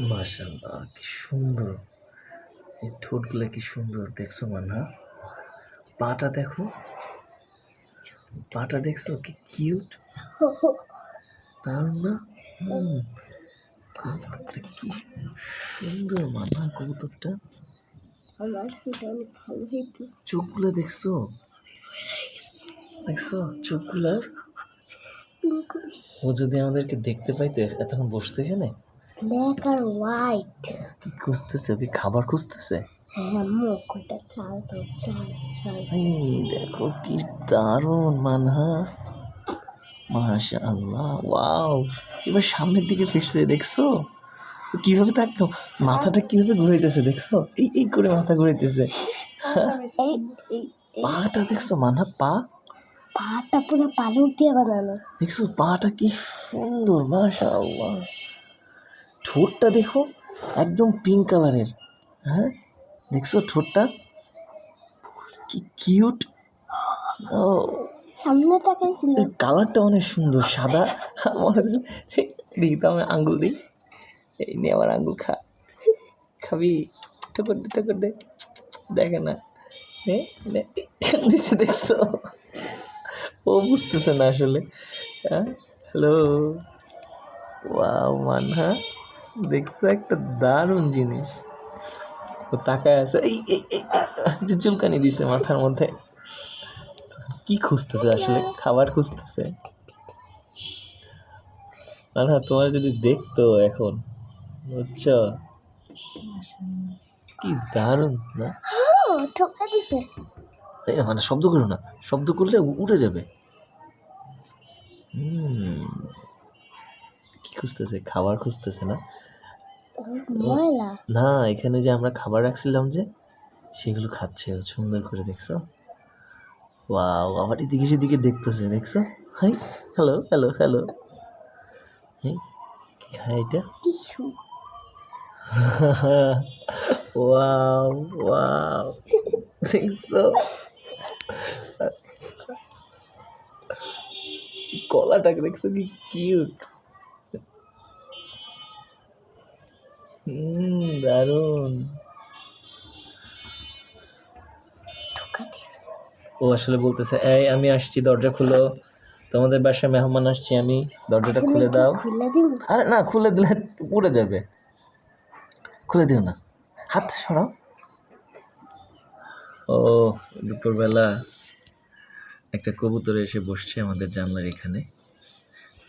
মাশাআল্লাহ, কি সুন্দর! এই ঠোঁটগুলো কি সুন্দর দেখছো মানহা? পাটা দেখো, পাটা দেখছো কি কিউট, দারুণ না? কবুতরটা কি সুন্দর মানহা, কবুতরটা আমার সেটা অনেক ভালো হইতো। চোখগুলো দেখছো, দেখছো চোখগুলা? ও যদি আমাদেরকে দেখতে পাইতো এতক্ষণ বসতো এখানে। ব্ল্যাক আর হোয়াইট। কি খুঁজতেছে? ওকে খাবার খুঁজতেছে। হ্যাঁ মুখ ওটা চাল তো চাল চাল। এই দেখো কি দারুণ মানহা, মাশাআল্লাহ, ওয়াও! এবার সামনের দিকে ফিরছে, দেখছো কিভাবে থাকলো, মাথাটা কিভাবে ঘুরাইতেছে দেখছো, এই এই করে মাথা ঘুরাইতেছে। পাটা দেখছো মানহা, পাটা পুরো পালক দিয়ে বানানো। দেখছো পাটা কি সুন্দর, মাশাআল্লাহ। ঠোঁটটা দেখো, একদম পিঙ্ক কালারের। হ্যাঁ দেখছো ঠোঁটটা কি কিউট। ও সামনে তাকাইছিল। কালারটা অনেক সুন্দর, সাদা। আমার দিই তো, আমি আঙ্গুল দিই, এই নিয়ে আমার আঙ্গুল খাবি, ঠোকর দে ঠোকর দে, দেখে না দিছে, দেখছো? ও বুঝতেছে না আসলে। হ্যাঁ হ্যালো, ওয়াও মানহা, দেখছো একটা দারুণ জিনিস। ও তাকায় আছে, এই এই এই চুলকানি দিছে মাথার মধ্যে। কি খুঁজতেছে আসলে? খাবার খুঁজতেছে। মানহা তোমার যদি দেখতো এখন, বুঝছো কি দারুণ না? ঠোকা দিছে। মানে শব্দ করো না, শব্দ করলে উড়ে যাবে। কি খুঁজতেছে? খাবার খুঁজতেছে না? ময়লা না, এখানে যে আমরা খাবার রাখছিলাম যে, সেগুলো খাচ্ছে ও সুন্দর করে, দেখছো? ওয়াও, আবার এদিকে সেদিকে দেখতেছে, দেখছো? হাই, হ্যালো হ্যালো হ্যালো, হ্যাঁ কি খায় এটা? টিস্যু। ওয়াও ওয়াও, দেখছো কলাটাকে, দেখছো কি কিউট। দারুণ। ঠোকা দিছে। ও আসলে বলতেছে, এই আমি আসছি, দরজা খুলো, তোমাদের বাসায় মেহমান আসছি আমি, দরজাটা খুলে দাও। খুলে দিব। আরে না, খুলে দিলে উড়ে যাবে, খুলে দিও না, হাত সরাও। ও দুপুরবেলা একটা কবুতর এসে বসছে আমাদের জানলার এখানে।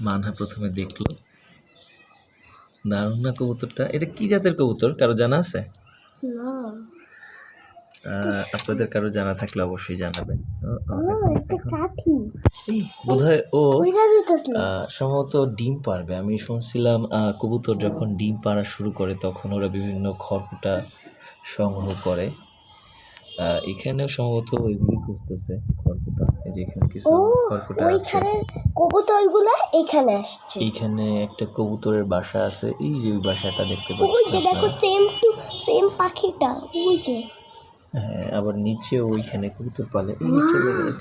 মানহা প্রথমে দেখলো, দারুণ না কবুতরটা? এটা কি জাতের কবুতর, কারো জানা আছে? না আপনাদের কারো জানা থাকলে অবশ্যই জানাবেন। এটা কাঠি। বোধহয় ও কইরা দিতেছিল। সম্ভবত ডিম পারবে। আমি শুনছিলাম কবুতর যখন ডিম পাড়া শুরু করে তখন ওরা বিভিন্ন খড়কুটা সংগ্রহ করে। এখানেও সম্ভবত ওইগুলি খুঁজতেছে, খড়কুটা। এই যে এখানে কিছু খড়কুটা আছে। ওইখানে কবুতরগুলো এখানে আসছে। এইখানে একটা কবুতরের বাসা আছে, এই যে ওই বাসাটা দেখতে ওই পাচ্ছেন যে দেখো, সেম পাখিটা ওই যে। হ্যাঁ, আবার নিচে ওইখানে কবুতর পালে। এই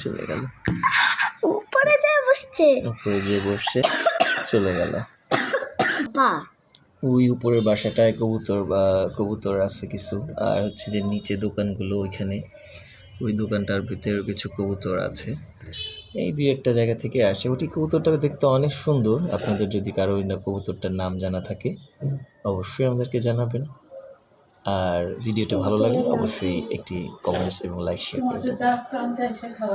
চলে গেল উপরে যায় বসছে। উপরে যেয়ে বসছে, চলে গেল। পা ওই উপরের বাসাটায় কবুতর আছে কিছু, আর হচ্ছে যে নিচে দোকানগুলো, ওইখানে ওই দোকানটার ভিতরে কিছু কবুতর আছে। এই দুই একটা জায়গা থেকে আসে। ওটি কবুতরটা দেখতে অনেক সুন্দর। আপনাদের যদি কারো ওই কবুতরটার নাম জানা থাকে অবশ্যই আমাদেরকে জানাবেন। আর ভিডিওটা ভালো লাগলে অবশ্যই একটি কমেন্টস এবং লাইক শেয়ার করে দেবেন।